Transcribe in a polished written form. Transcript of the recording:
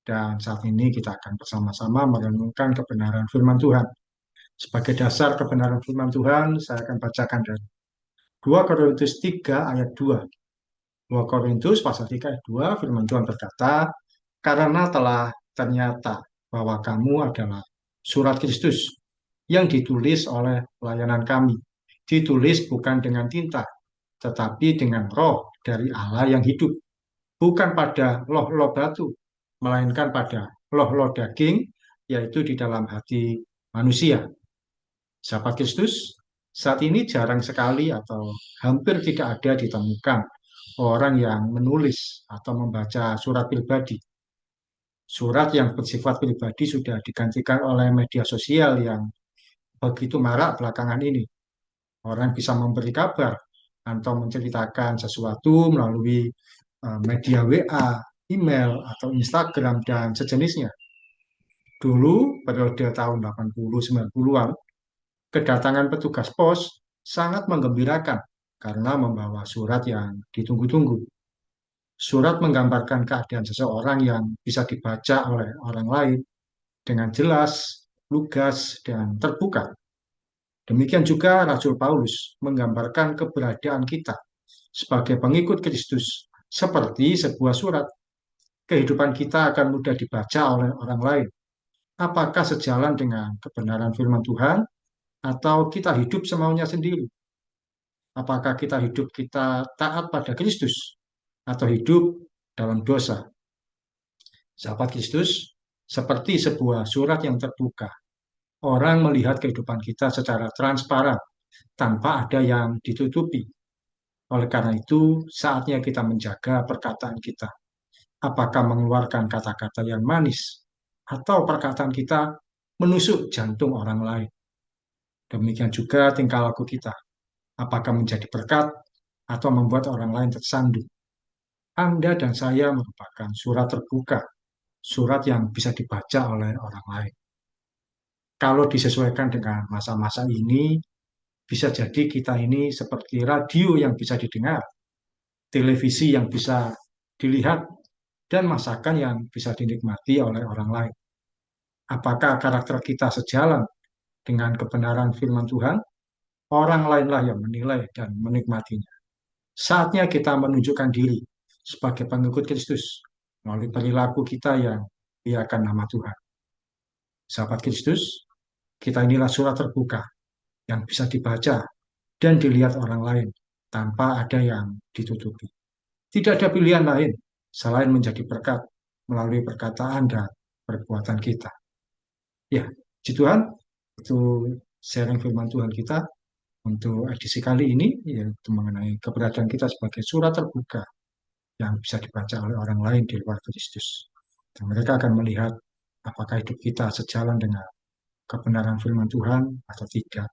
dan saat ini kita akan bersama-sama merenungkan kebenaran firman Tuhan. Sebagai dasar kebenaran firman Tuhan, saya akan bacakan dari 2 Korintus 3 ayat 2. 2 Korintus pasal 3 ayat 2, firman Tuhan berkata, "Karena telah ternyata bahwa kamu adalah surat Kristus yang ditulis oleh pelayanan kami. Ditulis bukan dengan tinta, tetapi dengan roh dari Allah yang hidup. Bukan pada loh-loh batu, melainkan pada loh-loh daging, yaitu di dalam hati manusia." Sahabat Kristus, saat ini jarang sekali atau hampir tidak ada ditemukan orang yang menulis atau membaca surat pribadi. Surat yang bersifat pribadi sudah digantikan oleh media sosial yang begitu marak belakangan ini. Orang bisa memberi kabar atau menceritakan sesuatu melalui media WA, email, atau Instagram, dan sejenisnya. Dulu, periode tahun 80-90-an, kedatangan petugas pos sangat menggembirakan karena membawa surat yang ditunggu-tunggu. Surat menggambarkan keadaan seseorang yang bisa dibaca oleh orang lain dengan jelas, lugas, dan terbuka. Demikian juga Rasul Paulus menggambarkan keberadaan kita sebagai pengikut Kristus seperti sebuah surat. Kehidupan kita akan mudah dibaca oleh orang lain. Apakah sejalan dengan kebenaran firman Tuhan atau kita hidup semaunya sendiri? Apakah kita taat pada Kristus atau hidup dalam dosa? Sahabat Kristus, seperti sebuah surat yang terbuka. Orang melihat kehidupan kita secara transparan tanpa ada yang ditutupi. Oleh karena itu, saatnya kita menjaga perkataan kita. Apakah mengeluarkan kata-kata yang manis atau perkataan kita menusuk jantung orang lain? Demikian juga tingkah laku kita. Apakah menjadi berkat atau membuat orang lain tersandung? Anda dan saya merupakan surat terbuka, surat yang bisa dibaca oleh orang lain. Kalau disesuaikan dengan masa-masa ini, bisa jadi kita ini seperti radio yang bisa didengar, televisi yang bisa dilihat, dan masakan yang bisa dinikmati oleh orang lain. Apakah karakter kita sejalan dengan kebenaran firman Tuhan? Orang lainlah yang menilai dan menikmatinya. Saatnya kita menunjukkan diri sebagai pengikut Kristus melalui perilaku kita yang biarkan nama Tuhan. Sahabat Kristus, kita inilah surat terbuka yang bisa dibaca dan dilihat orang lain tanpa ada yang ditutupi. Tidak ada pilihan lain selain menjadi berkat melalui perkataan dan perbuatan kita. Ya, puji Tuhan, itu sharing firman Tuhan kita untuk edisi kali ini, yaitu mengenai keberadaan kita sebagai surat terbuka yang bisa dibaca oleh orang lain di luar Kristus. Dan mereka akan melihat apakah hidup kita sejalan dengan kebenaran firman Tuhan atau tidak.